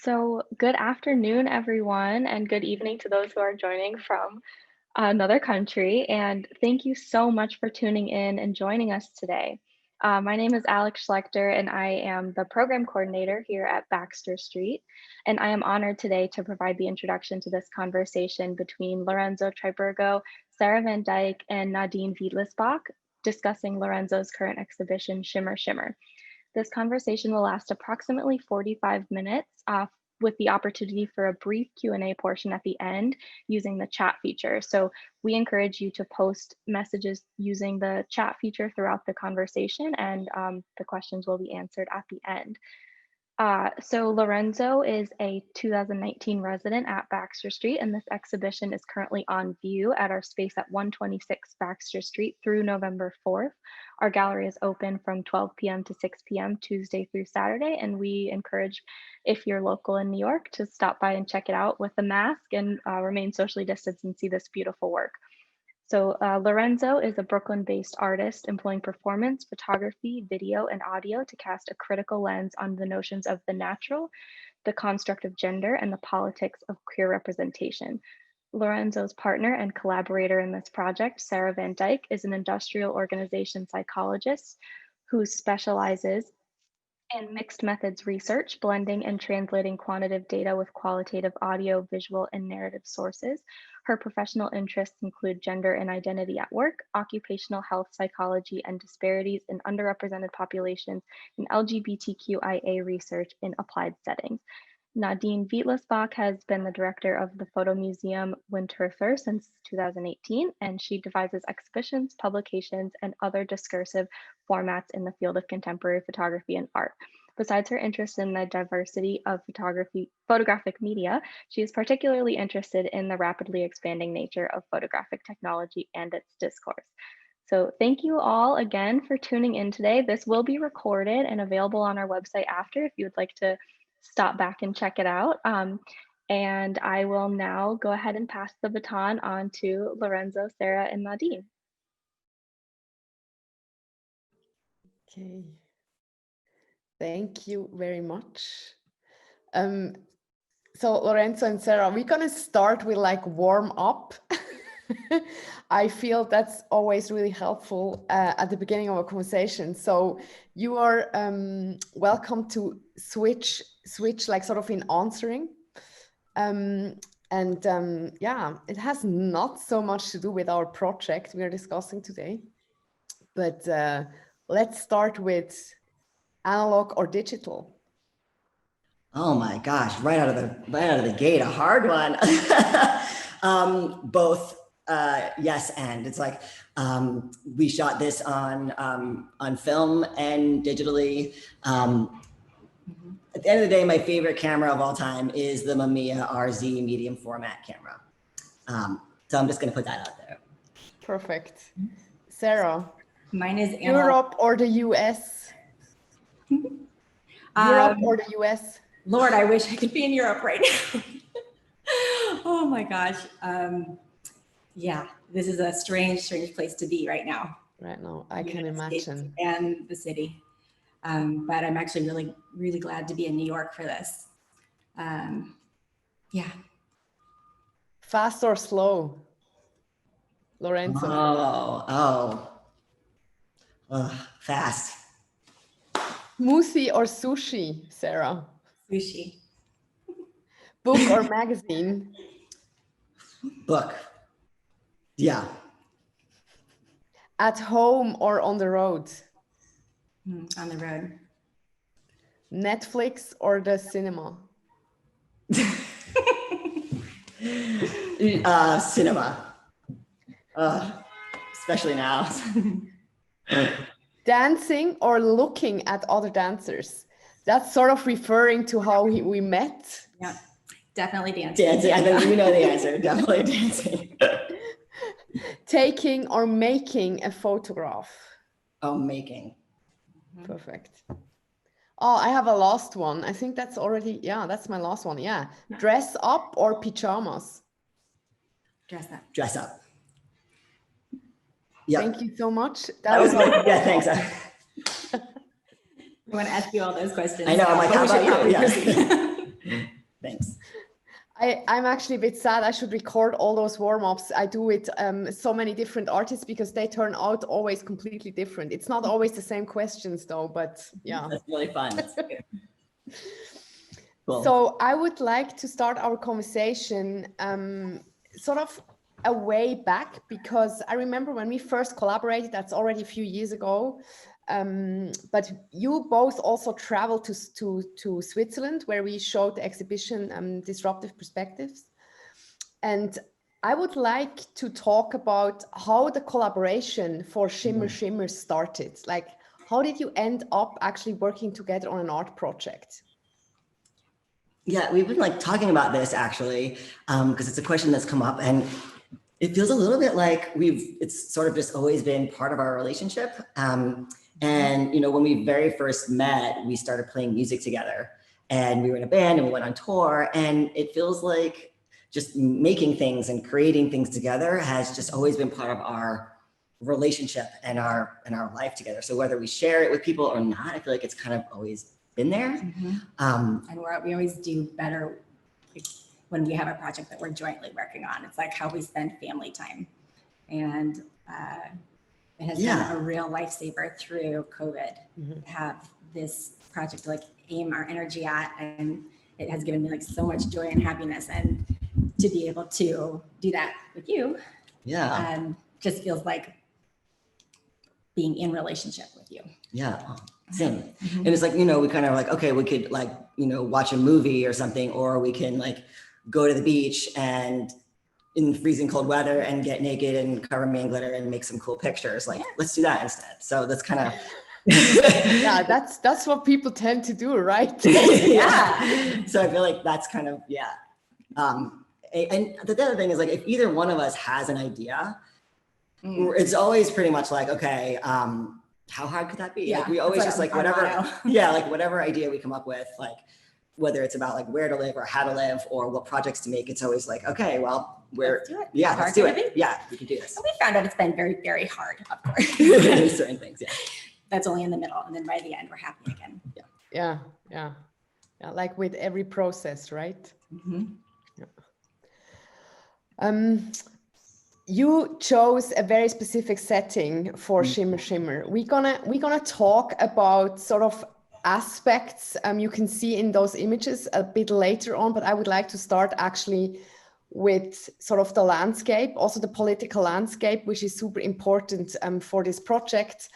So, good afternoon, everyone, and good evening to those who are joining from another country. And thank you so much for tuning in and joining us today. My name is Alex Schlechter, and I am the program coordinator here at Baxter Street. And I am honored today to provide the introduction to this conversation between Lorenzo Triburgo, Sarah Van Dyck, and Nadine Vtlasbach, discussing Lorenzo's current exhibition, Shimmer Shimmer. This conversation will last approximately 45 minutes with the opportunity for a brief Q&A portion at the end using the chat feature. So we encourage you to post messages using the chat feature throughout the conversation, and the questions will be answered at the end. So Lorenzo is a 2019 resident at Baxter Street, and this exhibition is currently on view at our space at 126 Baxter Street through November 4th. Our gallery is open from 12 p.m. to 6 p.m. Tuesday through Saturday, and we encourage, if you're local in New York, to stop by and check it out with a mask and remain socially distanced and see this beautiful work. So Lorenzo is a Brooklyn-based artist employing performance, photography, video, and audio to cast a critical lens on the notions of the natural, the construct of gender, and the politics of queer representation. Lorenzo's partner and collaborator in this project, Sarah Van Dyck, is an industrial organization psychologist who specializes in mixed methods research, blending and translating quantitative data with qualitative audio, visual, and narrative sources. Her professional interests include gender and identity at work, occupational health psychology, and disparities in underrepresented populations, and LGBTQIA research in applied settings. Nadine Vtlasbach has been the director of the Photo Museum Winterthur since 2018, and she devises exhibitions, publications, and other discursive formats in the field of contemporary photography and art. Besides her interest in the diversity of photographic media, she is particularly interested in the rapidly expanding nature of photographic technology and its discourse. So thank you all again for tuning in today. This will be recorded and available on our website after if you would like to stop back and check it out. And I will now go ahead and pass the baton on to Lorenzo, Sarah, and Nadine. Okay. Thank you very much. So Lorenzo and Sarah, we're gonna start with like warm up. I feel that's always really helpful at the beginning of a conversation. So you are welcome to switch like sort of in answering. Yeah, it has not so much to do with our project we are discussing today, but let's start with analog or digital. Oh my gosh, right out of the gate, a hard one. Both yes and. It's like we shot this on film and digitally. At the end of the day, my favorite camera of all time is the Mamiya RZ medium format camera. So I'm just going to put that out there. Perfect. Sarah, mine is Europe or the US? Europe or the US? Lord, I wish I could be in Europe right now. Oh my gosh. Yeah, this is a strange place to be right now. Right now, I can imagine. And the city. But I'm actually really, really glad to be in New York for this. Yeah. Fast or slow? Lorenzo. Fast. Smoothie or sushi, Sarah? Sushi. Book or magazine? Book. Yeah. At home or on the road? On the road. Netflix or the cinema? Cinema. Especially now. Dancing or looking at other dancers? That's sort of referring to how we met. Yeah, definitely dancing. Dancing, I think you know the answer. Definitely dancing. Taking or making a photograph? Oh, making. Perfect. Oh, I have a last one. I think that's already, yeah, that's my last one. Yeah. Dress up or pajamas? Dress up. Dress up. Yep. Thank you so much. That was yeah, thanks. I want to ask you all those questions. I know, I'm like, how about you? Yeah. Thanks. I'm actually a bit sad. I should record all those warm-ups. I do with so many different artists because they turn out always completely different. It's not always the same questions though, but yeah. That's really fun. That's good. Cool. So I would like to start our conversation sort of a way back, because I remember when we first collaborated, that's already a few years ago. But you both also traveled to Switzerland, where we showed the exhibition Disruptive Perspectives. And I would like to talk about how the collaboration for Shimmer Shimmer started. Like, how did you end up actually working together on an art project? Yeah, we've been like talking about this actually, because it's a question that's come up, and it feels a little bit like it's sort of just always been part of our relationship. And, you know, when we very first met, we started playing music together, and we were in a band and we went on tour, and it feels like just making things and creating things together has just always been part of our relationship and our life together. So whether we share it with people or not, I feel like it's kind of always been there. And we always do better when we have a project that we're jointly working on. It's like how we spend family time. And it has been a real lifesaver through COVID to have this project to like aim our energy at, and it has given me like so much joy and happiness, and to be able to do that with you just feels like being in relationship with you. Same. And it's like, you know, we kind of like, okay, we could like, you know, watch a movie or something, or we can like go to the beach and in freezing cold weather and get naked and cover me in glitter and make some cool pictures. Like, let's do that instead. So that's kind of yeah, that's what people tend to do, right? So I feel like that's kind of and the other thing is like, if either one of us has an idea, it's always pretty much like, okay, how hard could that be? Like we always just like whatever, like whatever idea we come up with, like whether it's about like where to live or how to live or what projects to make, it's always like, okay, well, let's do it. Let's do it. Yeah, we can do this. And we found out it's been very, very hard, of course. Certain things, That's only in the middle, and then by the end, we're happy again. Yeah. Like with every process, right? You chose a very specific setting for Shimmer Shimmer. We're gonna talk about sort of aspects you can see in those images a bit later on, but I would like to start actually with sort of the landscape, also the political landscape, which is super important for this project,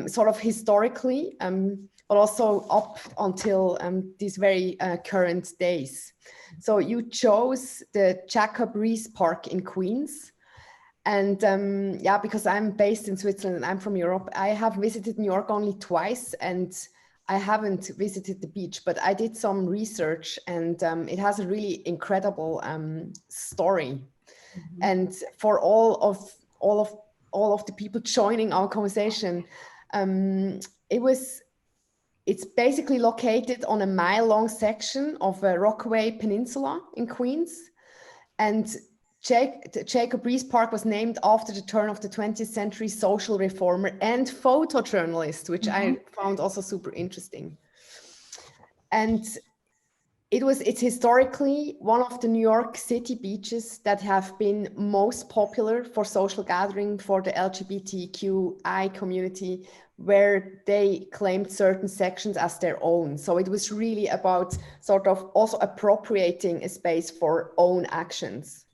sort of historically, but also up until these very current days. So you chose the Jacob Riis Park in Queens. And because I'm based in Switzerland and I'm from Europe, I have visited New York only twice, and I haven't visited the beach, but I did some research, and it has a really incredible story. And for all of the people joining our conversation, it's basically located on a mile-long section of a Rockaway Peninsula in Queens, and Jacob Riis Park was named after the turn of the 20th century social reformer and photojournalist, which I found also super interesting. And it's historically one of the New York City beaches that have been most popular for social gathering for the LGBTQI community, where they claimed certain sections as their own. So it was really about sort of also appropriating a space for own actions.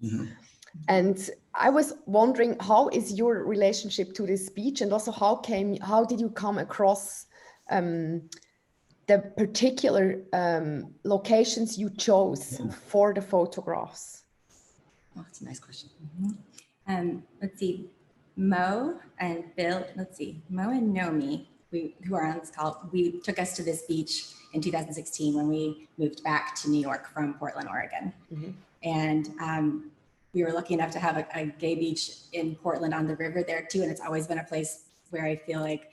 And I was wondering, how is your relationship to this beach, and also how did you come across the particular locations you chose for the photographs? Oh, that's a nice question. Let's see, Mo and Nomi, who are on this call, we took us to this beach in 2016 when we moved back to New York from Portland, Oregon. And we were lucky enough to have a gay beach in Portland on the river there too. And it's always been a place where I feel like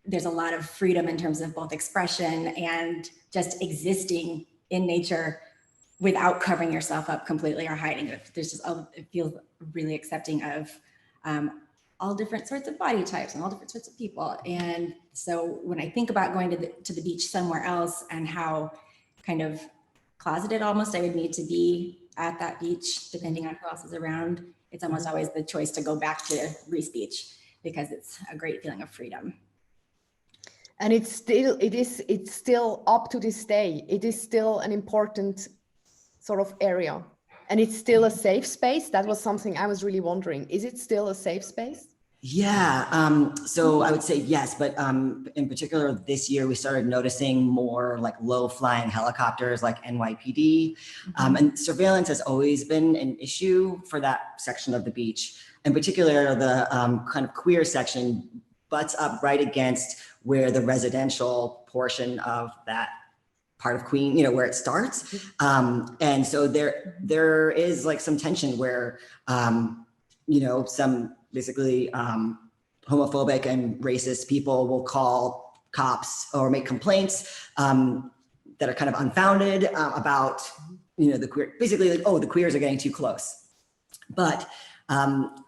there's a lot of freedom in terms of both expression and just existing in nature without covering yourself up completely or hiding it. There's just, it feels really accepting of all different sorts of body types and all different sorts of people. And so when I think about going to the beach somewhere else and how kind of closeted almost. I would need to be at that beach, depending on who else is around. It's almost always the choice to go back to Reese Beach because it's a great feeling of freedom. And it's still up to this day. It is still an important sort of area. And it's still a safe space. That was something I was really wondering. Is it still a safe space? Yeah, so I would say yes, but in particular this year, we started noticing more like low flying helicopters like NYPD, and surveillance has always been an issue for that section of the beach. In particular, the kind of queer section butts up right against where the residential portion of that part of Queen, where it starts. And so there is like some tension where, some basically homophobic and racist people will call cops or make complaints that are kind of unfounded about, the queer, basically like, oh, the queers are getting too close. But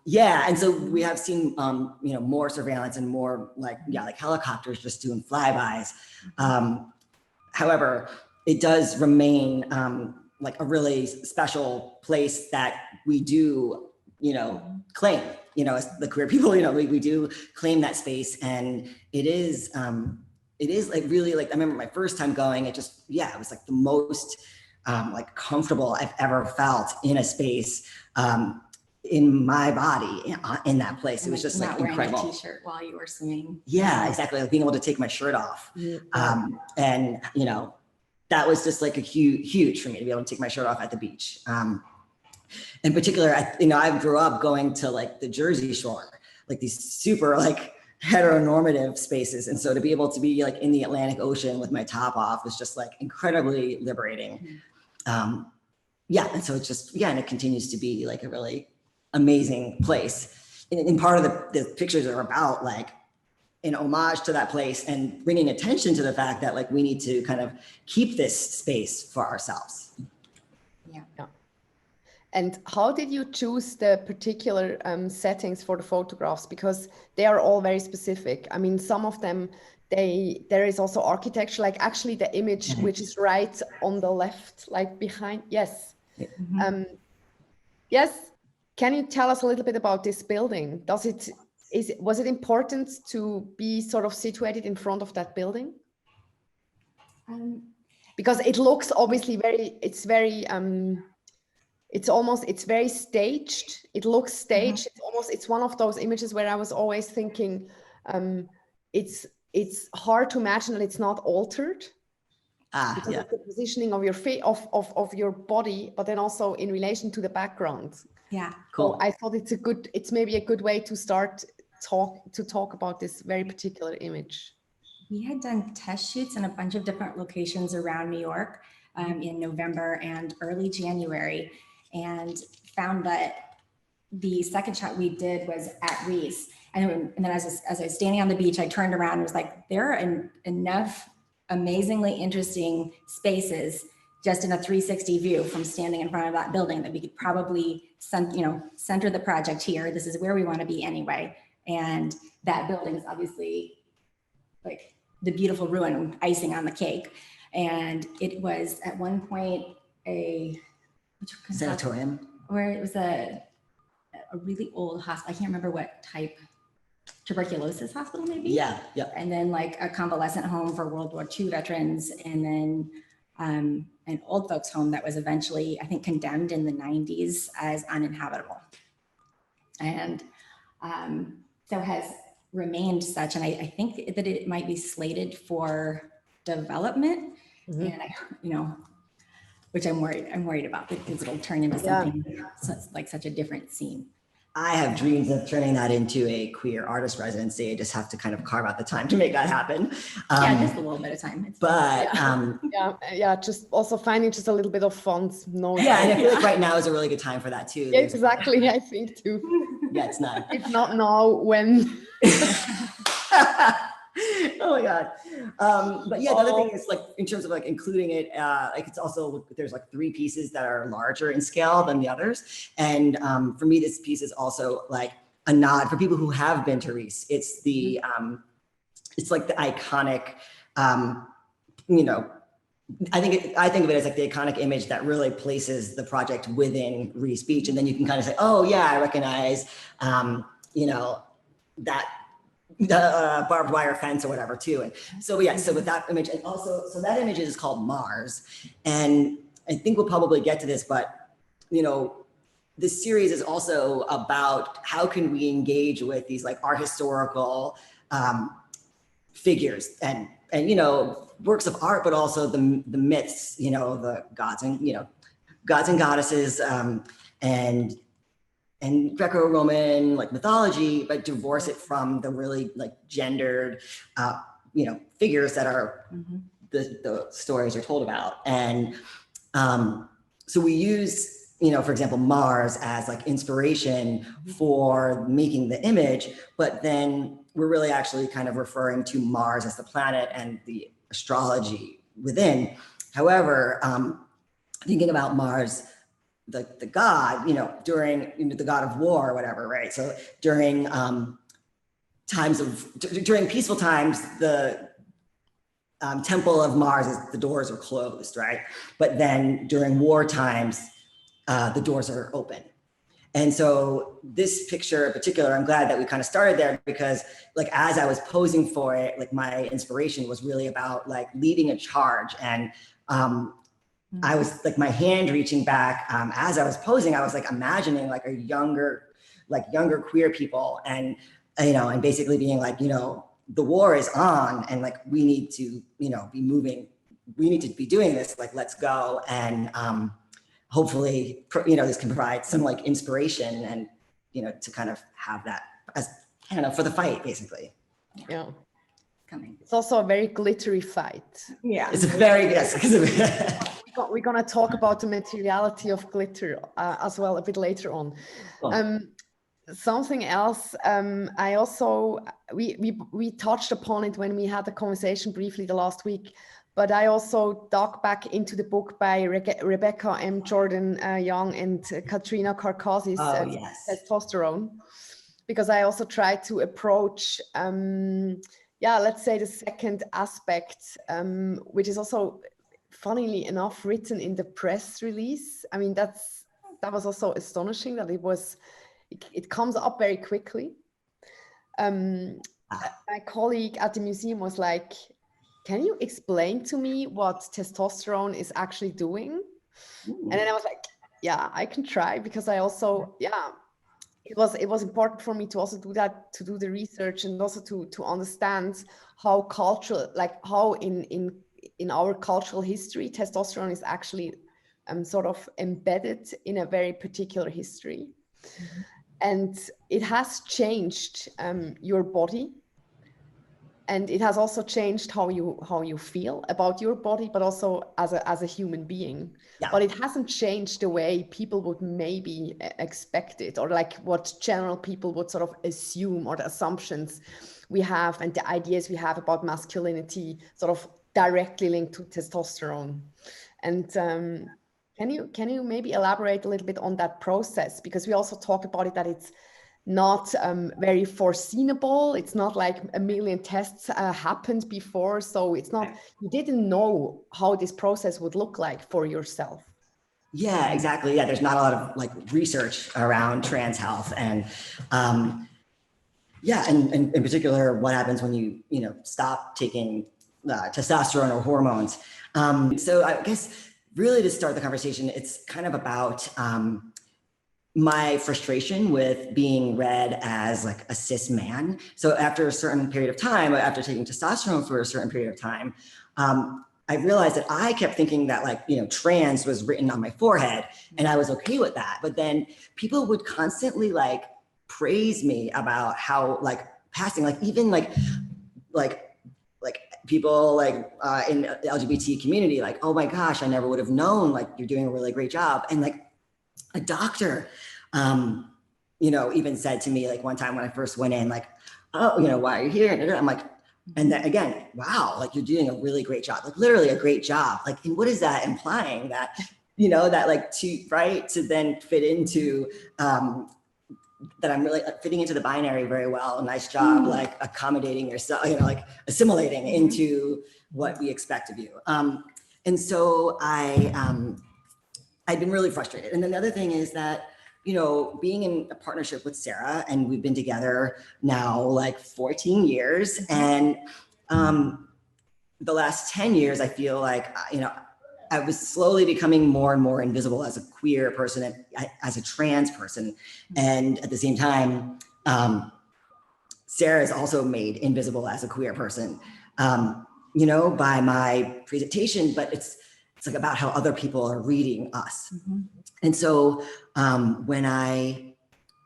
yeah, and so we have seen, more surveillance and more like helicopters just doing flybys. However, it does remain like a really special place that we do, claim, as the queer people, we do claim that space. And it is like really like, I remember my first time going, it was like the most like comfortable I've ever felt in a space in my body in that place. It was just like incredible. Wearing a t-shirt while you were swimming. Yeah, exactly. Like being able to take my shirt off. And, that was just like a huge for me to be able to take my shirt off at the beach. In particular, I grew up going to like the Jersey Shore, like these super like heteronormative spaces. And so to be able to be like in the Atlantic Ocean with my top off was just like incredibly liberating. Yeah, and so it's just, and it continues to be like a really amazing place. And part of the pictures are about like an homage to that place and bringing attention to the fact that like we need to kind of keep this space for ourselves. Yeah. And how did you choose the particular settings for the photographs? Because they are all very specific. I mean, some of them, there is also architecture, like actually the image, which is right on the left, like behind. Yes. Yes. Can you tell us a little bit about this building? Was it important to be sort of situated in front of that building? Because it looks obviously it's very staged. It looks staged. It's one of those images where I was always thinking, it's hard to imagine that it's not altered. Because of the positioning of your face, of your body, but then also in relation to the background. Yeah, cool. So I thought it's maybe a good way to start to talk about this very particular image. We had done test shoots in a bunch of different locations around New York in November and early January, and found that the second shot we did was at Reese. And then as I was standing on the beach, I turned around and was like, there are enough amazingly interesting spaces just in a 360 view from standing in front of that building that we could probably center the project here. This is where we want to be anyway. And that building is obviously like the beautiful ruin icing on the cake. And it was at one point a sanatorium, where it was a really old hospital. I can't remember what type, tuberculosis hospital maybe? Yeah. And then like a convalescent home for World War II veterans, and then an old folks home that was eventually, I think, condemned in the 90s as uninhabitable. And so has remained such. And I think that it might be slated for development. And which I'm worried about, because it'll turn into something like such a different scene. I have dreams of turning that into a queer artist residency. I just have to kind of carve out the time to make that happen. Just a little bit of time. But just also finding just a little bit of funds. And I feel like right now is a really good time for that too. Yeah, exactly, I think too. Yeah, it's not. If not now, when? Oh my God. But yeah, the other thing is like, in terms of like including it, like it's also, there's like 3 pieces that are larger in scale than the others. And for me, this piece is also like a nod for people who have been to Reese. It's the, it's like the iconic, I think of it as like the iconic image that really places the project within re-speech, and then you can kind of say, oh yeah, I recognize, that the barbed wire fence or whatever too. And so yeah, so with that image, and also, so that image is called Mars, and I think we'll probably get to this, but this series is also about how can we engage with these like art historical figures and works of art, but also the myths, the gods and goddesses, and Greco-Roman like mythology, but divorce it from the really like gendered, figures that are the stories are told about. And so we use, for example, Mars as like inspiration for making the image, but then we're really actually kind of referring to Mars as the planet and the astrology within. However, thinking about Mars, the god, during the god of war or whatever, right? So during during peaceful times, the temple of Mars, the doors are closed, right? But then during war times, the doors are open. And so this picture in particular, I'm glad that we kind of started there, because like, as I was posing for it, like my inspiration was really about like leading a charge. And I was like, my hand reaching back as I was posing, I was like imagining like younger queer people, and, and basically being like, the war is on, and like, we need to, be moving, we need to be doing this, like, let's go. And hopefully, this can provide some like inspiration and, to kind of have that as, for the fight, basically. Yeah. Coming. It's also a very glittery fight. Yeah. It's a very, yes. We're going to talk about the materiality of glitter as well a bit later on. Cool. Something else, I also, we touched upon it when we had the conversation briefly the last week, but I also dug back into the book by Rebecca M. Jordan Young and Katrina Karkazis, Yes. Testosterone, because I also tried to approach, let's say the second aspect, which is also, funnily enough, written in the press release. I mean, that was also astonishing that it comes up very quickly. My colleague at the museum was like, can you explain to me what testosterone is actually doing? Ooh. And then I was like, yeah, I can try, because I also, it was important for me to also do that, to do the research, and also to understand how cultural, like how in our cultural history, testosterone is actually sort of embedded in a very particular history. Mm-hmm. And it has changed your body. And it has also changed how you feel about your body, but also as a human being. Yeah. But it hasn't changed the way people would maybe expect it, or like what general people would sort of assume, or the assumptions we have and the ideas we have about masculinity sort of directly linked to testosterone. And can you maybe elaborate a little bit on that process? Because we also talk about it, that it's not very foreseeable. It's not like a million tests happened before. So it's not, you didn't know how this process would look like for yourself. Yeah, exactly. Yeah, there's not a lot of like research around trans health. And and in particular, what happens when you stop taking testosterone or hormones. So I guess really to start the conversation, it's kind of about my frustration with being read as like a cis man. So after a certain period of time, after taking testosterone for a certain period of time, I realized that I kept thinking that like, trans was written on my forehead, and I was okay with that. But then people would constantly like praise me about how like passing, like even like people like in the LGBT community, like, oh my gosh, I never would have known, like you're doing a really great job. And like a doctor, even said to me like one time when I first went in, like, oh, why are you here? And I'm like, and then again, wow, like you're doing a really great job, like literally a great job. Like, and what is that implying? That, that like to then fit into, that I'm really fitting into the binary very well. Nice job, like accommodating yourself, like assimilating into what we expect of you. And so I've been really frustrated. And then the other thing is that, you know, being in a partnership with Sarah, and we've been together now like 14 years. And the last 10 years, I feel like, you know, I was slowly becoming more and more invisible as a queer person and as a trans person. And at the same time, Sarah is also made invisible as a queer person, you know, by my presentation, but it's like about how other people are reading us. And so when I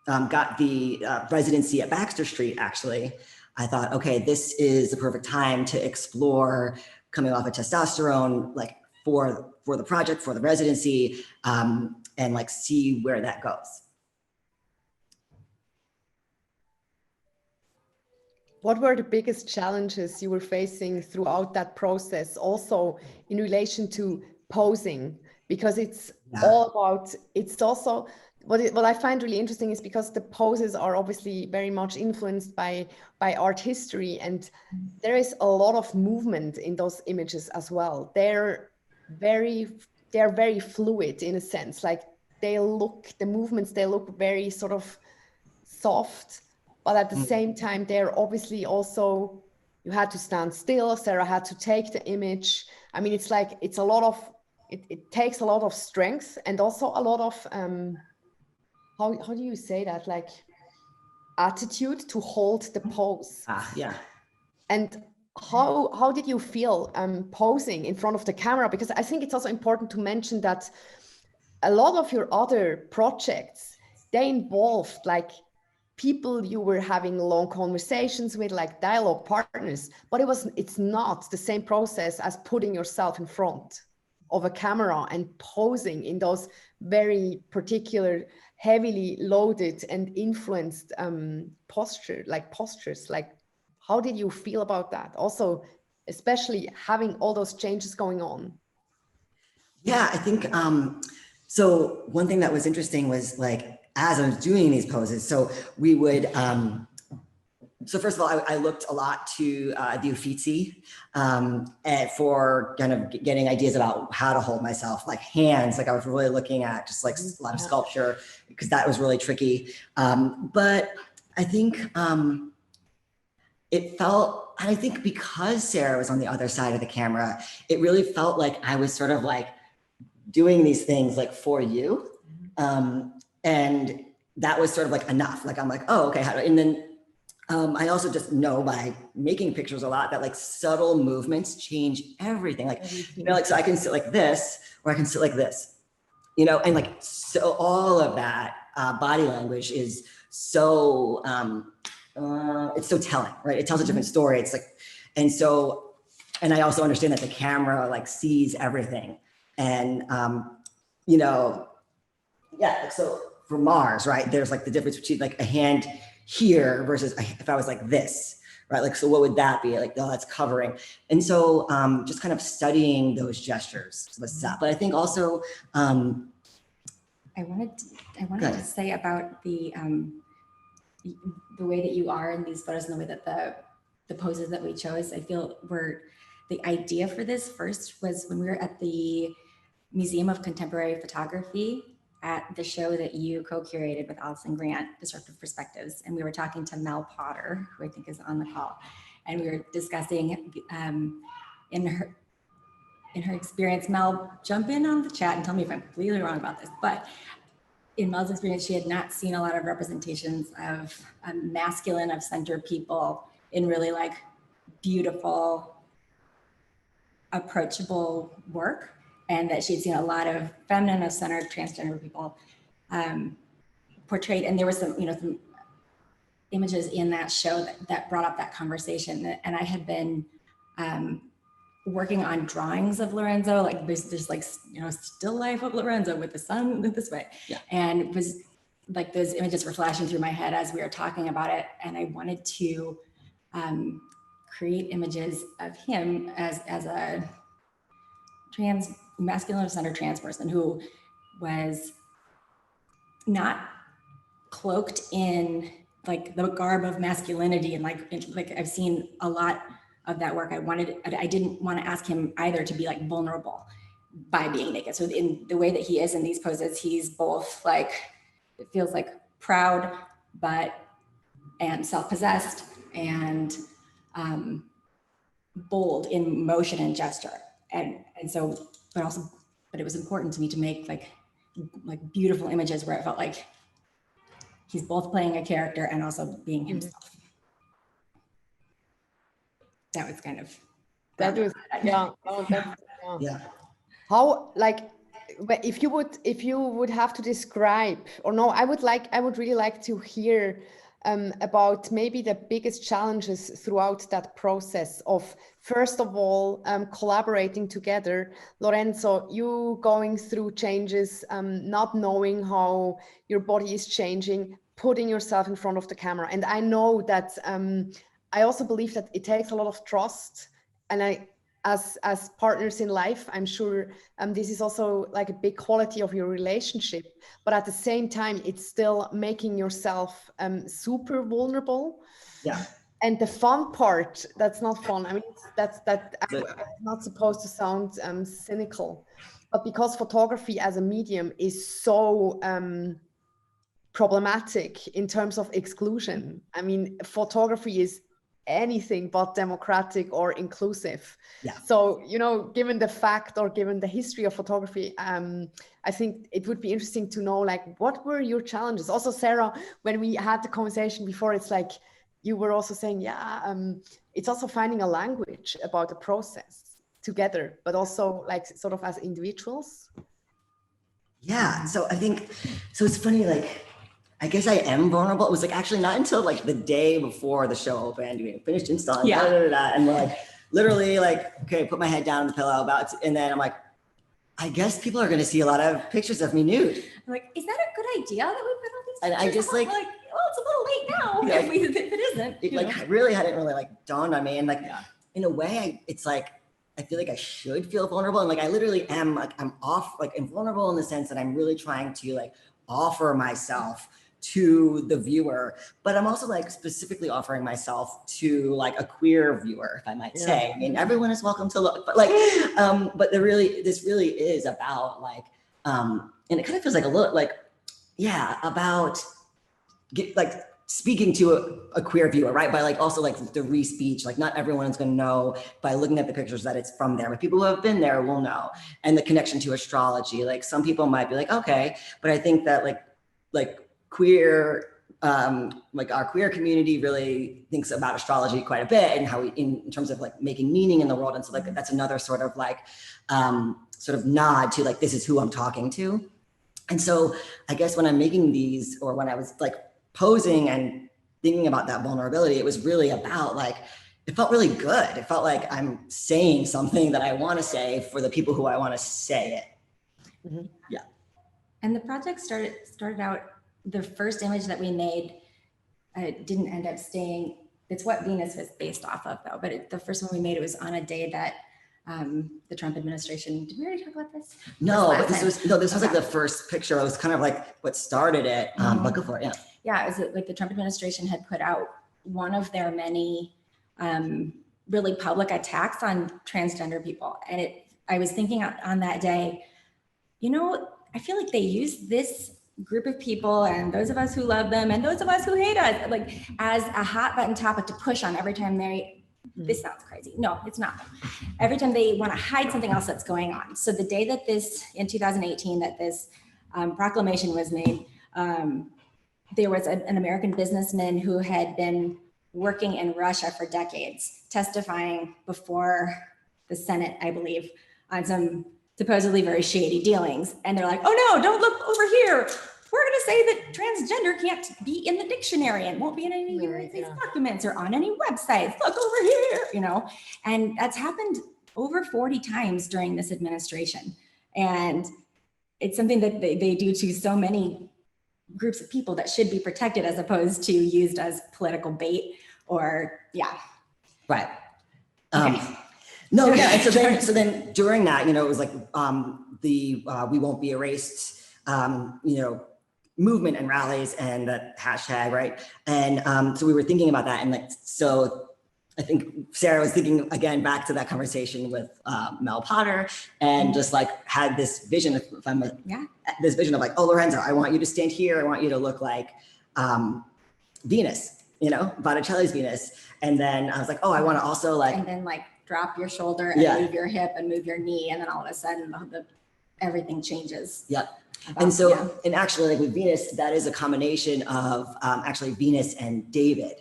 got the residency at Baxter Street, actually, I thought, okay, this is the perfect time to explore coming off of testosterone, like for the project, for the residency, and like see where that goes. What were the biggest challenges you were facing throughout that process, also in relation to posing? Because it's all about, it's also, what I find really interesting is because the poses are obviously very much influenced by art history, and there is a lot of movement in those images as well. They're very fluid in a sense, like the movements, they look very sort of soft, but at the same time, they're obviously also, you had to stand still. Sarah had to take the image. I mean, it's like, it's a lot of, it takes a lot of strength and also a lot of, how do you say that? Like attitude to hold the pose. Yeah. And how did you feel posing in front of the camera? Because I think it's also important to mention that a lot of your other projects, they involved like people you were having long conversations with, like dialogue partners, but it's not the same process as putting yourself in front of a camera and posing in those very particular, heavily loaded and influenced postures. Like, how did you feel about that? Also, especially having all those changes going on. Yeah, I think, so one thing that was interesting was like, as I was doing these poses, so we would, so first of all, I looked a lot to the Uffizi for kind of getting ideas about how to hold myself, like hands, like I was really looking at just like a lot of sculpture, because that was really tricky. But I think it felt, and I think because Sarah was on the other side of the camera, it really felt like I was sort of like doing these things like for you. And that was sort of like enough. Like, I'm like, oh, okay. And then I also just know by making pictures a lot that like subtle movements change everything. Like, you know, like, so I can sit like this, or I can sit like this, you know, and like, so all of that body language is so, it's so telling, right? It tells a different story. It's like, and so, and I also understand that the camera like sees everything. And, you know, yeah, so for Mars, right, there's like the difference between like a hand here versus if I was like this, right? Like, so what would that be? Like, oh, that's covering. And so just kind of studying those gestures was that. But I think also, I wanted to say about the way that you are in these photos and the way that the poses that we chose, I feel the idea for this first was when we were at the Museum of Contemporary Photography at the show that you co-curated with Allison Grant, Disruptive Perspectives. And we were talking to Mel Potter, who I think is on the call. And we were discussing in her experience, Mel, jump in on the chat and tell me if I'm completely wrong about this, but in Mel's experience, she had not seen a lot of representations of masculine of center people in really like beautiful, approachable work. And that she'd seen a lot of feminine of center transgender people portrayed. And there was some images in that show that brought up that conversation. And I had been working on drawings of Lorenzo, like there's like, still life of Lorenzo with the sun this way. Yeah. And it was like those images were flashing through my head as we were talking about it. And I wanted to create images of him as a masculine of center trans person who was not cloaked in like the garb of masculinity. And like I've seen a lot of that work, I didn't want to ask him either to be like vulnerable by being naked. So in the way that he is in these poses, he's both like, it feels like proud, and self-possessed and bold in motion and gesture. And so, but it was important to me to make like beautiful images where it felt like he's both playing a character and also being himself. That was kind of, that was, yeah. Oh, that's, Yeah. How, like, if you would have to describe, or no, I would really like to hear about maybe the biggest challenges throughout that process of, first of all, collaborating together. Lorenzo, you going through changes, not knowing how your body is changing, putting yourself in front of the camera. And I know that I also believe that it takes a lot of trust. And as partners in life, I'm sure this is also like a big quality of your relationship, but at the same time, it's still making yourself super vulnerable. Yeah. And the fun part, that's not fun. I mean, I'm not supposed to sound cynical, but because photography as a medium is so problematic in terms of exclusion. I mean, photography is anything but democratic or inclusive. Yeah. So, you know, given the fact or given the history of photography, I think it would be interesting to know, like, what were your challenges? Also, Sarah, when we had the conversation before, it's like you were also saying, it's also finding a language about the process together, but also like sort of as individuals. Yeah. So I think, so it's funny, like, I guess I am vulnerable. It was like actually not until like the day before the show opened, we finished installing, and we're like, literally like, okay, put my head down on the pillow and then I'm like, I guess people are going to see a lot of pictures of me nude. I'm like, is that a good idea that we put all these pictures? And I just like, well, it's a little late now if it isn't. It like really hadn't really like dawned on me. And like, in a way, it's like, I feel like I should feel vulnerable. And like, I literally am like, I'm invulnerable in the sense that I'm really trying to like offer myself to the viewer, but I'm also like specifically offering myself to like a queer viewer, if I might say. I mean, everyone is welcome to look, but like, but this really is about like, and it kind of feels like a little like, about like speaking to a queer viewer, right? By like also like the re-speech, like not everyone is going to know by looking at the pictures that it's from there, but people who have been there will know. And the connection to astrology, like some people might be like, okay, but I think that like queer, like our queer community really thinks about astrology quite a bit and how we, in terms of like making meaning in the world. And so like, that's another sort of like, sort of nod to like, this is who I'm talking to. And so I guess when I'm making these, or when I was like posing and thinking about that vulnerability, it was really about like, it felt really good. It felt like I'm saying something that I want to say for the people who I want to say it. Mm-hmm. Yeah. And the project started out, the first image that we made didn't end up staying. It's what Venus was based off of though, but the first one we made, it was on a day that the Trump administration, did we already talk about this? No, but this was like the first picture. It was kind of like what started it, but go for it, Yeah, it was like the Trump administration had put out one of their many really public attacks on transgender people. And I was thinking on that day, you know, I feel like they use this group of people and those of us who love them and those of us who hate us, like as a hot button topic to push on every time this sounds crazy. No, it's not. Every time they want to hide something else that's going on. So the day that in 2018, that this proclamation was made, there was an American businessman who had been working in Russia for decades, testifying before the Senate, I believe, on some supposedly very shady dealings. And they're like, oh no, don't look over here. We're going to say that transgender can't be in the dictionary and won't be in any United States documents or on any websites. Look over here, you know, and that's happened over 40 times during this administration. And it's something that they do to so many groups of people that should be protected as opposed to used as political bait or, Right. Okay. No, yeah. And so then during that, you know, it was like We Won't Be Erased, you know, movement and rallies and that hashtag, right? And so we were thinking about that, and like, so I think Sarah was thinking again back to that conversation with Mel Potter, and just like had this vision of this vision of like, oh, Lorenzo, I want you to stand here. I want you to look like Venus, you know, Botticelli's Venus. And then I was like, oh, I want to also like, and then like drop your shoulder and move your hip and move your knee, and then all of a sudden everything changes. Yep. And so, and actually like with Venus, that is a combination of actually Venus and David.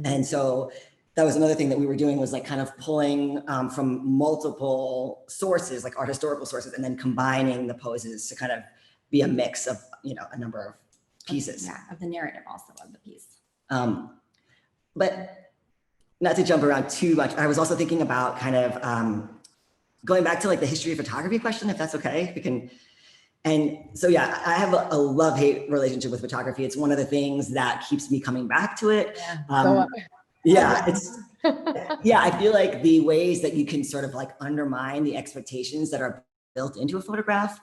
And so that was another thing that we were doing, was like kind of pulling from multiple sources, like art historical sources, and then combining the poses to kind of be a mix of, you know, a number of pieces. Yeah, of the narrative also of the piece. But not to jump around too much, I was also thinking about kind of going back to like the history of photography question, if that's okay. We can. And so, yeah, I have a love-hate relationship with photography. It's one of the things that keeps me coming back to it. I feel like the ways that you can sort of like undermine the expectations that are built into a photograph,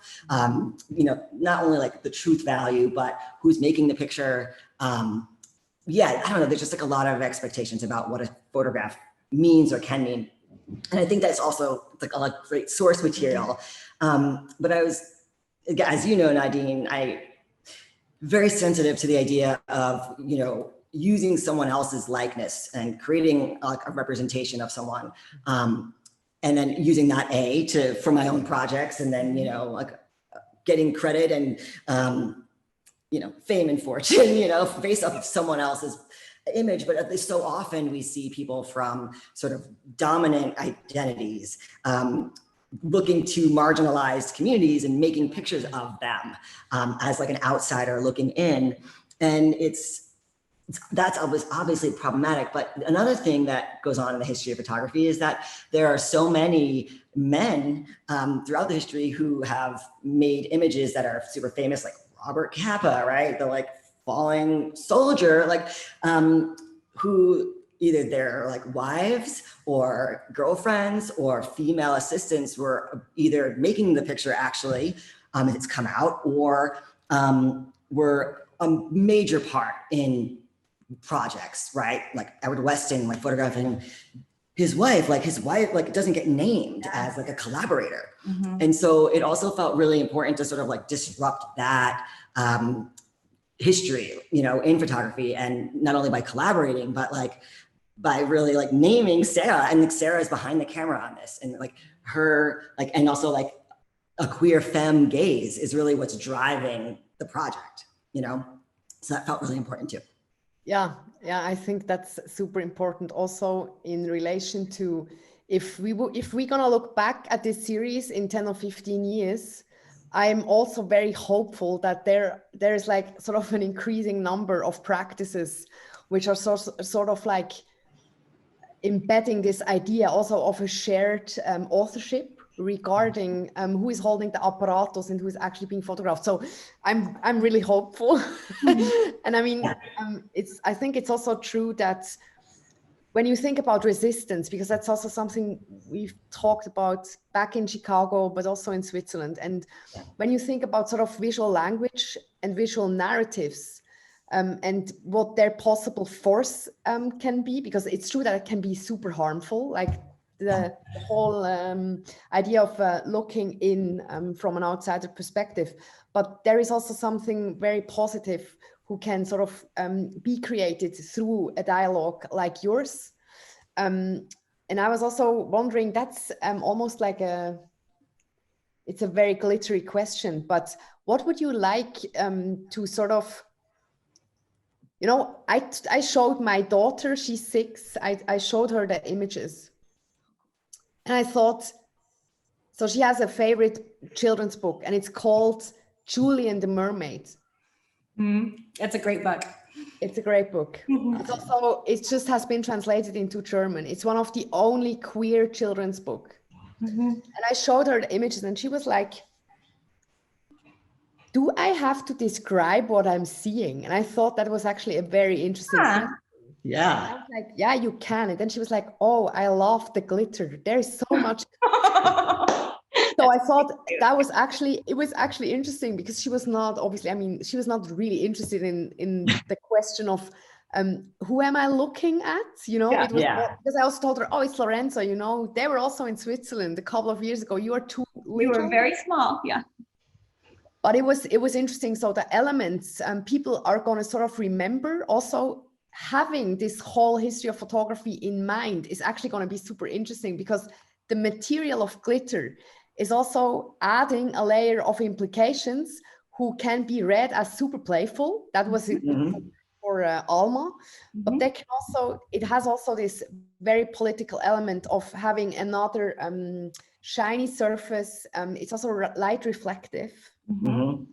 you know, not only like the truth value, but who's making the picture. I don't know, there's just like a lot of expectations about what a photograph means or can mean. And I think that's also like a lot of great source material. But I was, as you know, Nadine, I very sensitive to the idea of, you know, using someone else's likeness and creating like a representation of someone, and then using that for my own projects, and then, you know, like getting credit and, you know, fame and fortune, you know, based off of someone else's image. But at least so often we see people from sort of dominant identities, looking to marginalized communities and making pictures of them as like an outsider looking in. And that's obviously problematic. But another thing that goes on in the history of photography is that there are so many men throughout the history who have made images that are super famous, like Robert Capa, right? The like falling soldier, like who either their like wives or girlfriends or female assistants were either making the picture actually, it's come out, or were a major part in projects, right? Like Edward Weston, like photographing his wife like doesn't get named as like a collaborator. And so it also felt really important to sort of like disrupt that history, you know, in photography, and not only by collaborating, but like by really like naming Sarah, and like Sarah is behind the camera on this, and like her, like, and also like a queer femme gaze is really what's driving the project, you know? So that felt really important too. Yeah, I think that's super important also in relation to if we're gonna look back at this series in 10 or 15 years, I'm also very hopeful that there's like sort of an increasing number of practices which are sort of like embedding this idea also of a shared authorship regarding who is holding the apparatus and who is actually being photographed. So I'm really hopeful. And I mean, I think it's also true that when you think about resistance, because that's also something we've talked about back in Chicago, but also in Switzerland. And when you think about sort of visual language and visual narratives, and what their possible force can be, because it's true that it can be super harmful, like the whole idea of looking in from an outsider perspective. But there is also something very positive who can sort of be created through a dialogue like yours. And I was also wondering, that's almost like it's a very glittery question, but what would you like to sort of, you know, I showed my daughter, she's 6, I showed her the images. And I thought, so she has a favorite children's book, and it's called Julie and the Mermaid. That's a great book. It's a great book. It's also, it just has been translated into German. It's one of the only queer children's book. And I showed her the images, and she was like, do I have to describe what I'm seeing? And I thought that was actually a very interesting thing. Yeah. I was like, yeah, you can. And then she was like, oh, I love the glitter. There's so much. So I thought that was actually, it was actually interesting, because she was not, obviously, I mean, she was not really interested in the question of who am I looking at? You know, Yeah, it was yeah. because I also told her, oh, it's Lorenzo, you know, they were also in Switzerland a couple of years ago. You are too We little. were very small, yeah. But it was interesting. So the elements people are going to sort of remember. Also, having this whole history of photography in mind is actually going to be super interesting, because the material of glitter is also adding a layer of implications who can be read as super playful. That was it for Alma. But they can also, it has also this very political element of having another shiny surface. It's also light reflective. And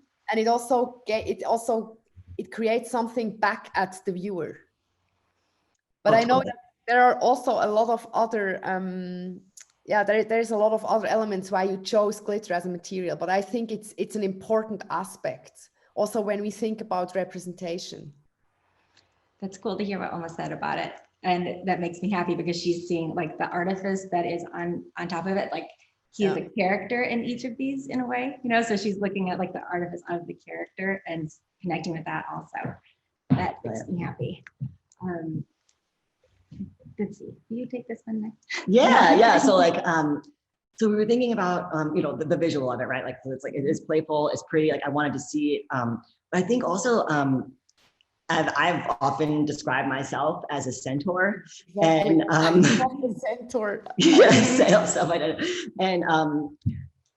it creates something back at the viewer. But I know that there are also a lot of other there's a lot of other elements why you chose glitter as a material, but I think it's an important aspect also when we think about representation. That's cool to hear what Alma said about it, and that makes me happy because she's seeing like the artifice that is on top of it. Like he is a character in each of these in a way, you know, so she's looking at like the artifice of the character and connecting with that also. That makes me happy. Let's see, will you take this one next? Yeah. So like, so we were thinking about, you know, the visual of it, right? Like, so it's like, it is playful, it's pretty, like I wanted to see it. But I think also, I've often described myself as a centaur, and a centaur.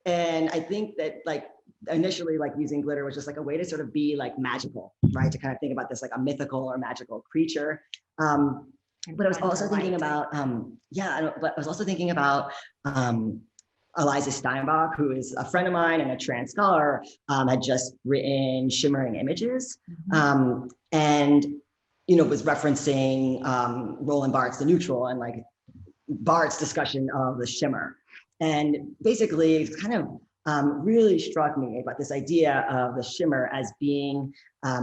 And I think that like initially, like using glitter was just like a way to sort of be like magical, right? To kind of think about this like a mythical or magical creature. But I was also thinking about, but I was also thinking about Eliza Steinbach, who is a friend of mine and a trans scholar, had just written Shimmering Images, and, you know, was referencing Roland Barthes' The Neutral and like Barthes' discussion of the shimmer. And basically it's kind of really struck me about this idea of the shimmer as being a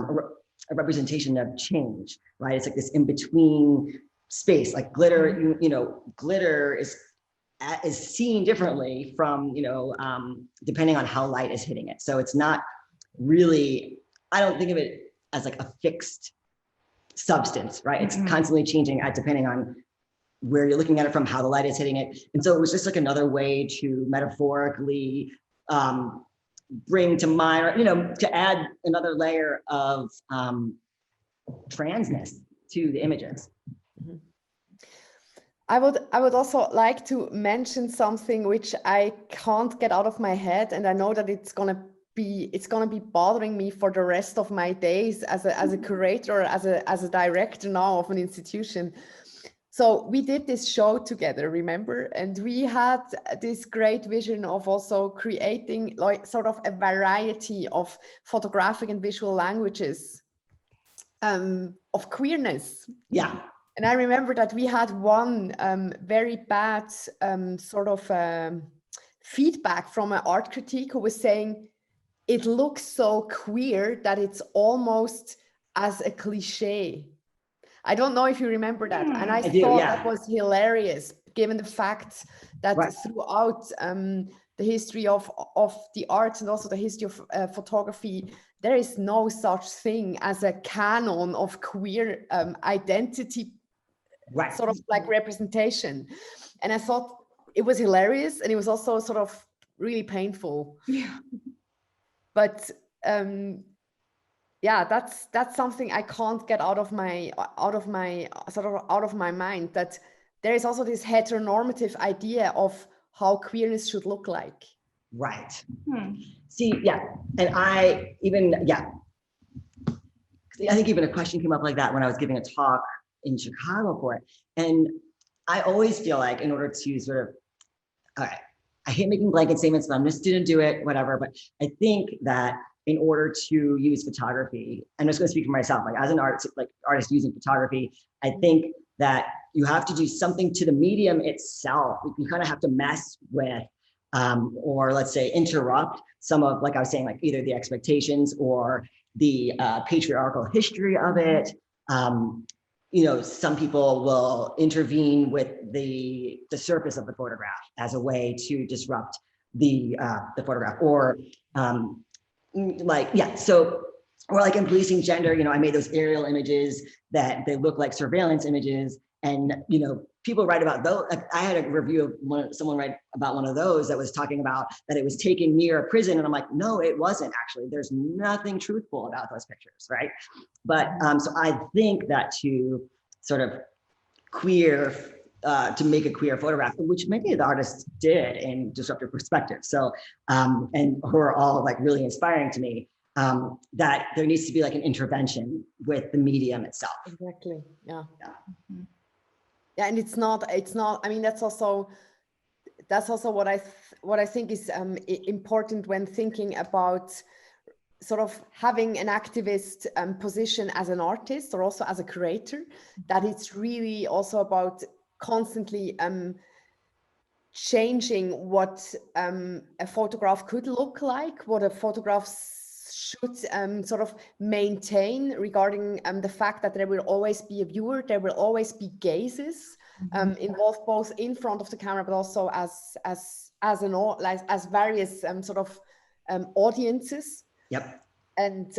representation of change, right? It's like this in-between space, like glitter, you know, glitter is seen differently from, you know, depending on how light is hitting it. So it's not really, I don't think of it as like a fixed substance, right? It's constantly changing depending on where you're looking at it from, how the light is hitting it. And so it was just like another way to metaphorically bring to mind, or, you know, to add another layer of transness to the images. I would also like to mention something which I can't get out of my head, and I know that it's gonna be bothering me for the rest of my days as a curator, as a director now of an institution. So we did this show together, remember? And we had this great vision of also creating like sort of a variety of photographic and visual languages of queerness. Yeah. And I remember that we had one very bad sort of feedback from an art critique who was saying, it looks so queer that it's almost as a cliche. I don't know if you remember that. And I thought that was hilarious, given the fact that throughout the history of the arts and also the history of photography, there is no such thing as a canon of queer identity, sort of like representation. And I thought it was hilarious, and it was also sort of really painful. Yeah. But yeah, that's something I can't get out of my mind, that there is also this heteronormative idea of how queerness should look like. Right. See, and I think even a question came up like that when I was giving a talk in Chicago for it. And I always feel like in order to sort of, all right, I hate making blanket statements, but I'm just gonna do it, whatever. But I think that in order to use photography, I'm just gonna speak for myself, like as an artist using photography, I think that you have to do something to the medium itself. You kind of have to mess with, or let's say interrupt some of, like I was saying, like either the expectations or the patriarchal history of it. You know, some people will intervene with the surface of the photograph as a way to disrupt the photograph, or so Or like in policing gender, I made those aerial images that they look like surveillance images. And, people write about those. I had a review of someone write about one of those that was talking about that it was taken near a prison. And I'm like, no, it wasn't actually. There's nothing truthful about those pictures, right? But so I think that to sort of to make a queer photograph, which many of the artists did in Disruptive Perspective. So, and who are all like really inspiring to me, that there needs to be like an intervention with the medium itself. Exactly. Yeah. Yeah, and it's not. I mean, that's also what I think is important when thinking about sort of having an activist position as an artist or also as a creator, that it's really also about constantly changing what a photograph could look like, what a photograph should sort of maintain regarding the fact that there will always be a viewer, there will always be gazes involved, both in front of the camera, but also as various sort of audiences. Yep. And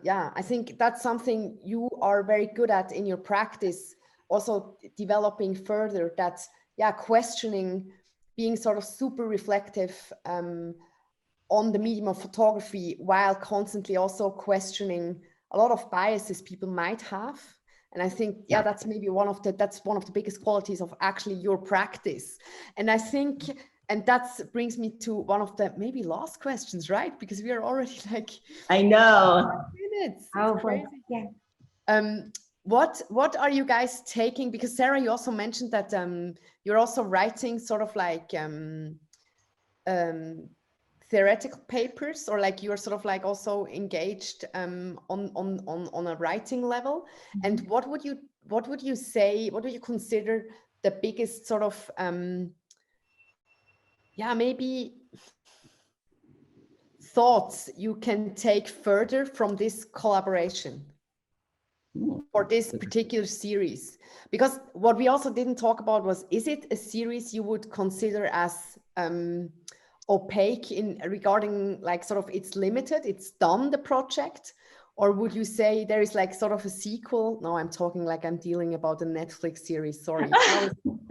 yeah, I think that's something you are very good at in your practice, also developing further, that, yeah, questioning, being sort of super reflective on the medium of photography, while constantly also questioning a lot of biases people might have. And I think, yeah, that's maybe one of the biggest qualities of actually your practice. And I think, and that brings me to one of the maybe last questions, right? Because we are already like, I know, 5 minutes. Oh, It's crazy. yeah. What are you guys taking? Because Sarah, you also mentioned that you're also writing sort of like theoretical papers, or like you're sort of like also engaged on a writing level. And what would you say, what do you consider the biggest sort of yeah, maybe thoughts you can take further from this collaboration for this particular series? Because what we also didn't talk about was, is it a series you would consider as opaque in regarding like sort of it's limited, it's done, the project? Or would you say there is like sort of a sequel? No, I'm talking like I'm dealing about a Netflix series, sorry. You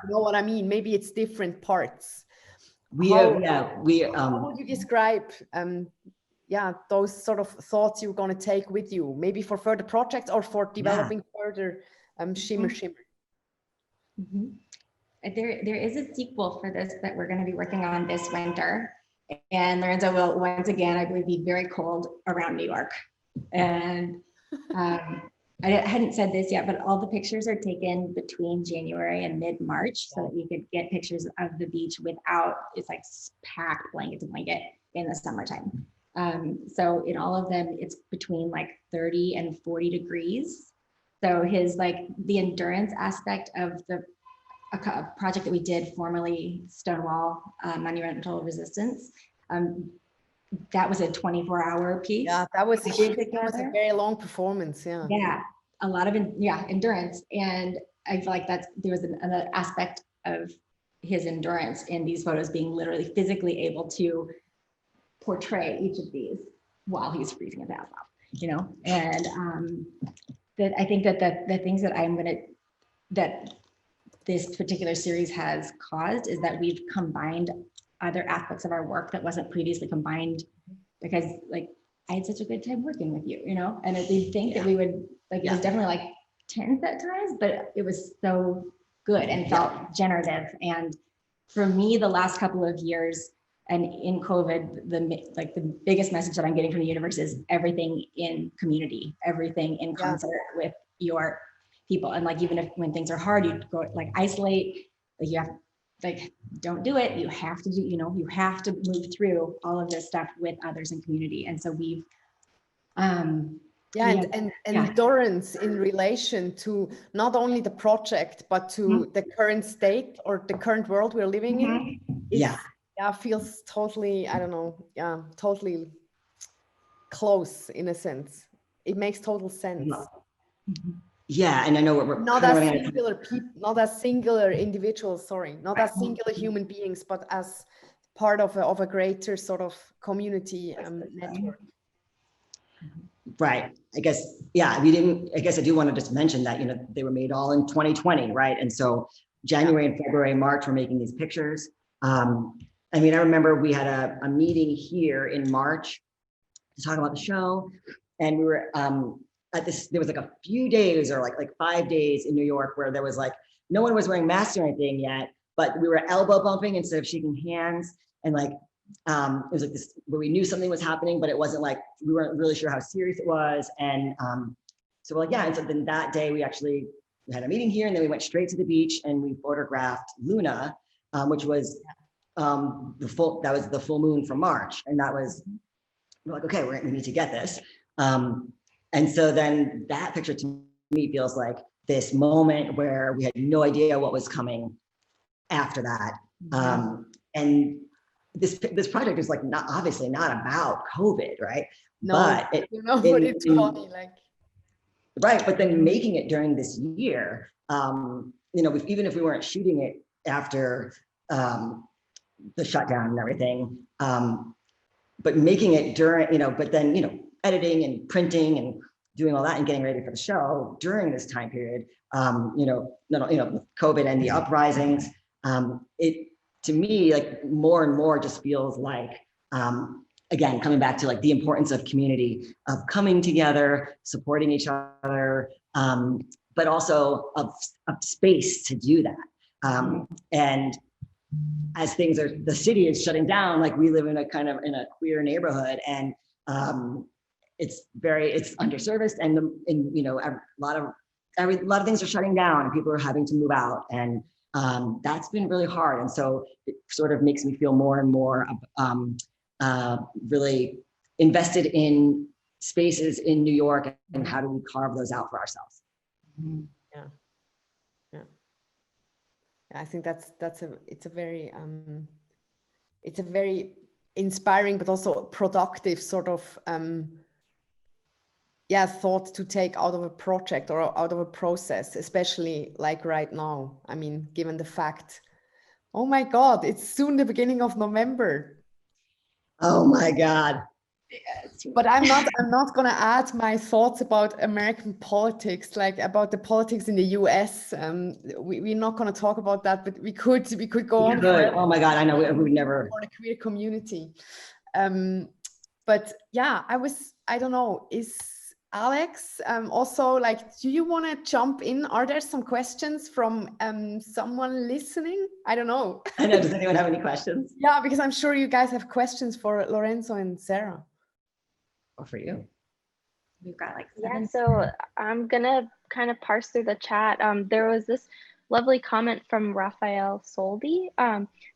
know what I mean? Maybe it's different parts. How would you describe yeah, those sort of thoughts you're going to take with you, maybe for further projects or for developing further Shimmer Shimmer? There is a sequel for this that we're going to be working on this winter, and Lorenzo will once again, I believe, be very cold around New York. And I hadn't said this yet, but all the pictures are taken between January and mid-March, so that we could get pictures of the beach without, it's like packed blanket to blanket in the summertime. So in all of them, it's between like 30 and 40 degrees. So his, like, the endurance aspect of a project that we did formerly, Stonewall Monumental Resistance, that was a 24-hour piece. Yeah, that was a very long performance. Yeah. Yeah, a lot of endurance, and I feel like there was another aspect of his endurance in these photos, being literally physically able to portray each of these while he's freezing his ass off, and that I think that the things that this particular series has caused is that we've combined other aspects of our work that wasn't previously combined, because like I had such a good time working with you, and I did think that we would, like, it was definitely like tense at times, but it was so good and felt generative. And for me, the last couple of years and in COVID, the biggest message that I'm getting from the universe is everything in community, everything in concert with your people. And like, even if when things are hard, you go like isolate, like you have, like, don't do it. You have to do, you have to move through all of this stuff with others in community. And so we've, endurance in relation to not only the project, but to the current state or the current world we're living in. Feels totally, I don't know, totally close in a sense. It makes total sense. Yeah, and I know we're not as singular people, not as singular individuals, not as singular human beings, but as part of a greater sort of community network. Right. I guess, yeah, we didn't, I guess I do want to just mention that, they were made all in 2020, right? And so January and February, March, we're making these pictures. I remember we had a meeting here in March to talk about the show. And we were there was like a few days or like 5 days in New York where there was like, no one was wearing masks or anything yet, but we were elbow bumping instead of shaking hands. And like, it was like this where we knew something was happening, but it wasn't like, we weren't really sure how serious it was. And so we're like, yeah. And so then that day we had a meeting here, and then we went straight to the beach and we photographed Luna, which was the full moon from March. And that was, we're like, okay, we need to get this. And so then that picture to me feels like this moment where we had no idea what was coming after that. And this project is like obviously not about COVID, right? No, but it's funny, like. Right, but then making it during this year, even if we weren't shooting it after the shutdown and everything, but making it during, but then, editing and printing and doing all that and getting ready for the show during this time period, COVID and the uprisings, it, to me, like more and more just feels like, again, coming back to like the importance of community, of coming together, supporting each other, but also of space to do that. And as the city is shutting down, like we live in a queer neighborhood, and it's underserviced, and a lot of things are shutting down, and people are having to move out, and that's been really hard. And so it sort of makes me feel more and more really invested in spaces in New York, and how do we carve those out for ourselves. Yeah. I think it's a very inspiring, but also productive sort of thought to take out of a project or out of a process, especially like right now. I mean, given the fact, oh my God, it's soon the beginning of November. Oh my God. But I'm not going to add my thoughts about American politics, like about the politics in the US. We're not going to talk about that, but we could go on. Oh my God, I know we would never. For the queer community. But yeah, I don't know, is Alex also like, do you want to jump in? Are there some questions from someone listening? I don't know. I know, does anyone have any questions? Yeah, because I'm sure you guys have questions for Lorenzo and Sarah. Or for you. We've got like 7. Yeah, so I'm gonna kind of parse through the chat. There was this lovely comment from Raphael Soldi,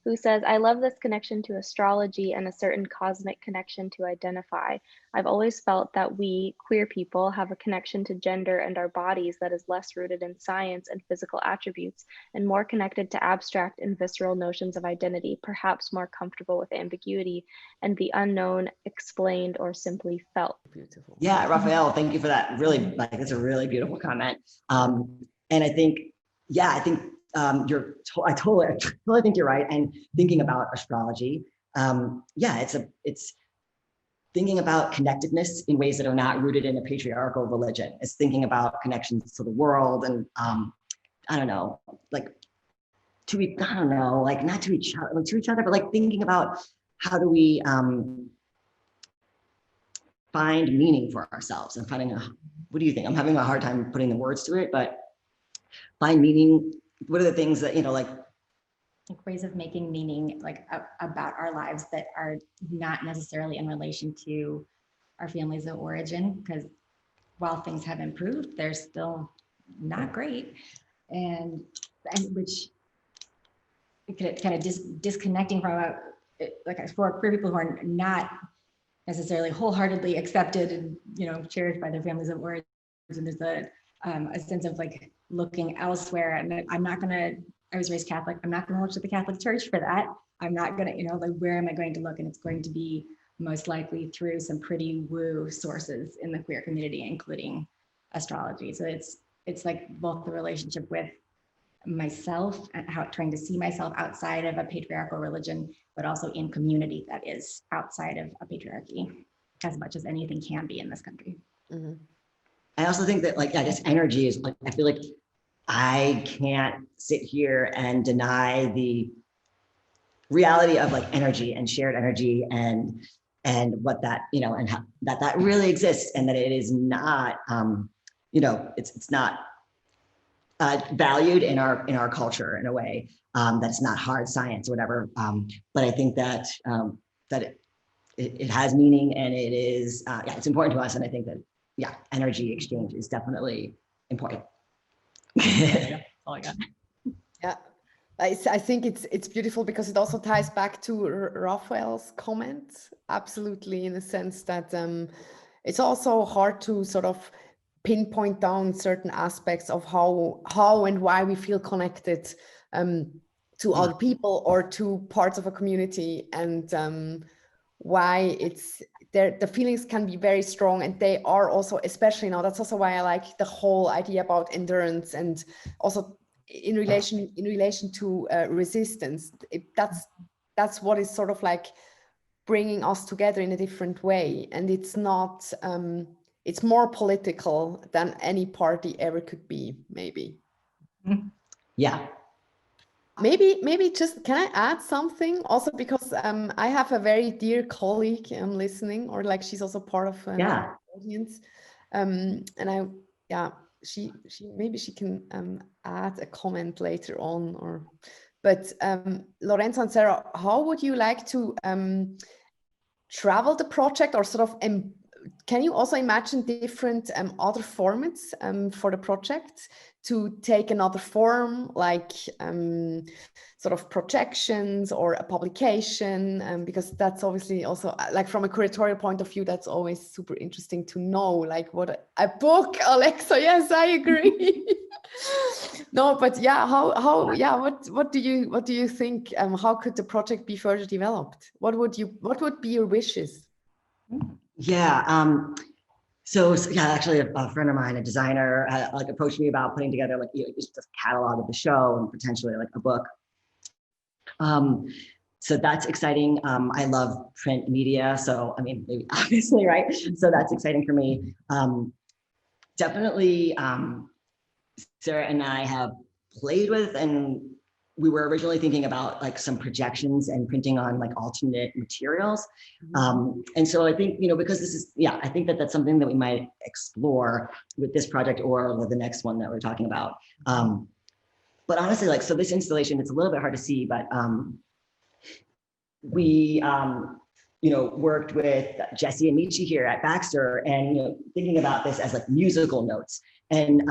who says, I love this connection to astrology and a certain cosmic connection to identify. I've always felt that we, queer people, have a connection to gender and our bodies that is less rooted in science and physical attributes and more connected to abstract and visceral notions of identity, perhaps more comfortable with ambiguity and the unknown, explained, or simply felt. Beautiful. Yeah, Raphael, thank you for that. Really, that's a really beautiful comment. And I think, I totally think you're right. And thinking about astrology, it's thinking about connectedness in ways that are not rooted in a patriarchal religion. It's thinking about connections to the world, and not to each other, like to each other, but like thinking about how do we find meaning for ourselves, and what do you think? I'm having a hard time putting the words to it, but find meaning. What are the things that, like ways of making meaning, like about our lives that are not necessarily in relation to our families of origin, because while things have improved, they're still not great. And which kind of disconnecting from for queer people who are not necessarily wholeheartedly accepted and cherished by their families of origin. There's a sense of like looking elsewhere, and I was raised Catholic. I'm not going to look to the Catholic Church for that. I'm not going to, where am I going to look? And it's going to be most likely through some pretty woo sources in the queer community, including astrology. So it's like both the relationship with myself and trying to see myself outside of a patriarchal religion, but also in community that is outside of a patriarchy, as much as anything can be in this country. Mm-hmm. I also think that like, yeah, just energy is like, I feel like I can't sit here and deny the reality of like energy and shared energy and what that, you know, and how that really exists, and that it is not, you know, it's not valued in our culture in a way, that's not hard science or whatever. But I think that that it has meaning, and it is, yeah, it's important to us. And I think that, yeah, energy exchange is definitely important. Yeah, that's all I got. Yeah, I think it's beautiful because it also ties back to Raphael's comment, absolutely, in the sense that it's also hard to sort of pinpoint down certain aspects of how and why we feel connected to other people or to parts of a community, and why it's there. The feelings can be very strong, and they are also, especially now, that's also why I like the whole idea about endurance, and also in relation to resistance. That's what is sort of like bringing us together in a different way, and it's not it's more political than any party ever could be, maybe. Yeah. Maybe just, can I add something also, because I have a very dear colleague listening, or like she's also part of an audience, and she maybe she can add a comment later on, or but Lorenzo and Sarah, how would you like to travel the project, or sort of can you also imagine different other formats for the project to take another form, like sort of projections or a publication? Because that's obviously also, like from a curatorial point of view, that's always super interesting to know, like what a book, Alexa. Yes, I agree. No, but yeah, what do you think? How could the project be further developed? What would be your wishes? Yeah. So yeah, actually a friend of mine, a designer, like approached me about putting together like, you know, just a catalog of the show and potentially like a book. So that's exciting. I love print media. So, I mean, maybe obviously, right? So that's exciting for me. Definitely, Sarah and I have played with, and we were originally thinking about like some projections and printing on like alternate materials. And so I think, you know, because this is, yeah, I think that that's something that we might explore with this project or with the next one that we're talking about. But honestly, like, so this installation, it's a little bit hard to see, but we, you know, worked with Jesse and Michi here at Baxter, and, you know, thinking about this as like musical notes. And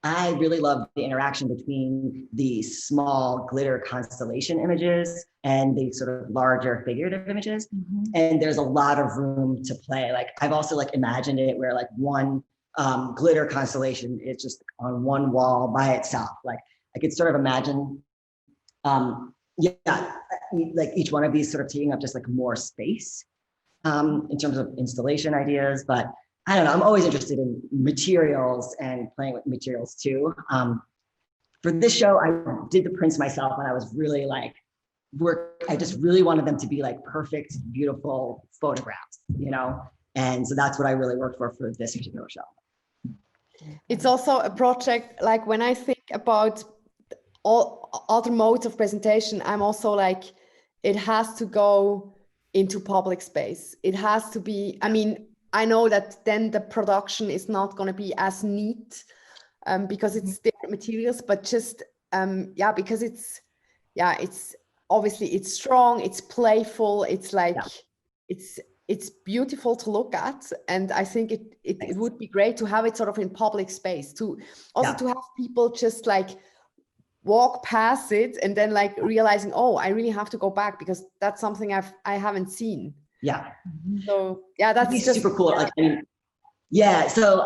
I really love the interaction between the small glitter constellation images and the sort of larger figurative images. And there's a lot of room to play. Like, I've also like imagined it where like one glitter constellation is just on one wall by itself. Like, I could sort of imagine, like each one of these sort of taking up just like more space in terms of installation ideas. But I don't know, I'm always interested in materials and playing with materials too. For this show, I did the prints myself, and I was really like, I just really wanted them to be like perfect, beautiful photographs, you know? And so that's what I really worked for this particular show. It's also a project, like when I think about all other modes of presentation, I'm also like, it has to go into public space. It has to be, I mean, I know that then the production is not going to be as neat because it's different materials, but just, because it's obviously it's strong, it's playful, it's like, it's beautiful to look at. And I think it would be great to have it sort of in public space, to also to have people just like walk past it and then like realizing, oh, I really have to go back because that's something I haven't seen. Yeah. So yeah, that's just super cool. Like, I mean, yeah. So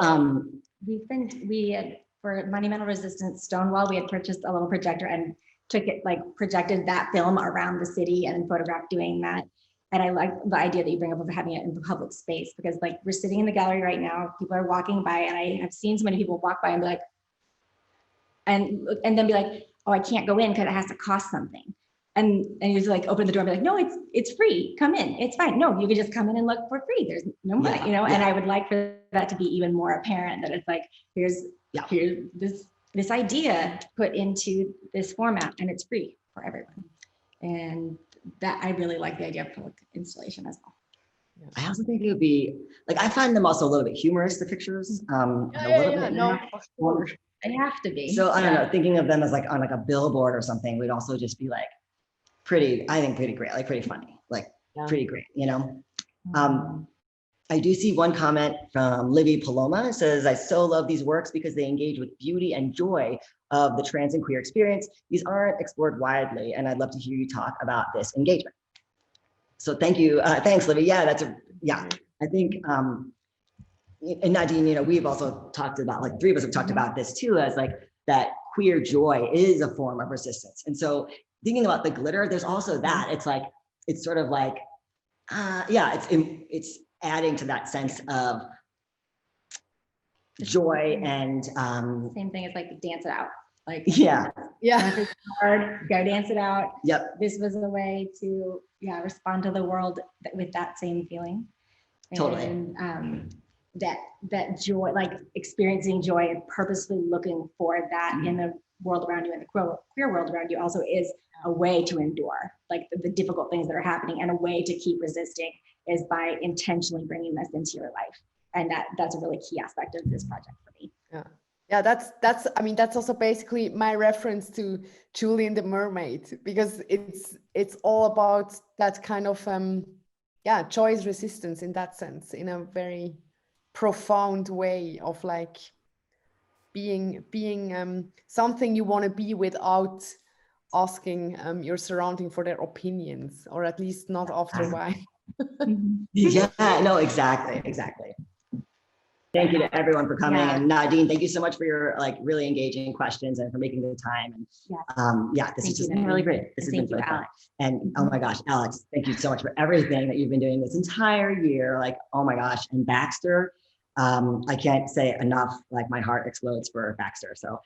we had, for Monumental Resistance Stonewall, we had purchased a little projector and took it, like projected that film around the city and photographed doing that. And I like the idea that you bring up of having it in the public space, because like we're sitting in the gallery right now, people are walking by, and I have seen so many people walk by and be like, and then be like, oh, I can't go in because it has to cost something. and you just like open the door and be like, no, it's free. Come in. It's fine. No, you can just come in and look for free. There's no money, Yeah, you know. yeah. And I would like for that to be even more apparent, that it's like, here's this idea put into this format, and it's free for everyone. And that, I really like the idea of public installation as well. I also think it would be like, I find them also a little bit humorous, the pictures. A little bit. No, for sure. They have to be. So I don't know, thinking of them as like on like a billboard or something would also just be like pretty great, like pretty funny, like pretty great, you know? I do see one comment from Livy Paloma. It says, I so love these works because they engage with beauty and joy of the trans and queer experience. These aren't explored widely, and I'd love to hear you talk about this engagement. So thank you. Thanks, Livy. Yeah, I think, and Nadine, you know, we've also talked about, like, three of us have talked about this too, as like that queer joy is a form of resistance. And so thinking about the glitter, there's also that. It's like, it's sort of like, it's adding to that sense of joy. And Same thing as like dance it out. Like, Yeah. if it's hard, go dance it out. Yep. This was a way to respond to the world with that same feeling. Totally. And that joy, like experiencing joy and purposely looking for that in the world around you, and the queer world around you, also is a way to endure like the difficult things that are happening, and a way to keep resisting is by intentionally bringing this into your life. And that's a really key aspect of this project for me. Yeah, that's also basically my reference to Julie and the Mermaid, because it's all about that kind of choice resistance in that sense, in a very profound way of like being something you want to be without asking your surrounding for their opinions, or at least not after a while. Yeah, no, exactly. Thank you to everyone for coming. And Nadine, thank you so much for your like really engaging questions and for making the time. And this has just been really great. This has been really fun. And oh my gosh, Alex, thank you so much for everything that you've been doing this entire year. Like, oh my gosh. And Baxter, I can't say enough, like my heart explodes for Baxter. So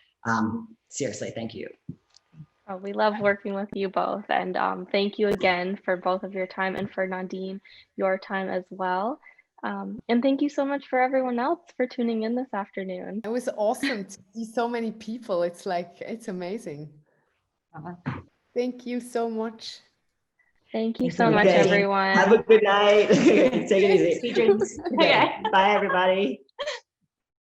seriously, thank you. Oh, we love working with you both. And thank you again for both of your time, and for Nadine, your time as well. And thank you so much for everyone else for tuning in this afternoon. It was awesome to see so many people. It's like, it's amazing. Thank you so much. Thank you so much, everyone. Have a good night. Take it easy. Sweet dreams. Okay. Bye, everybody.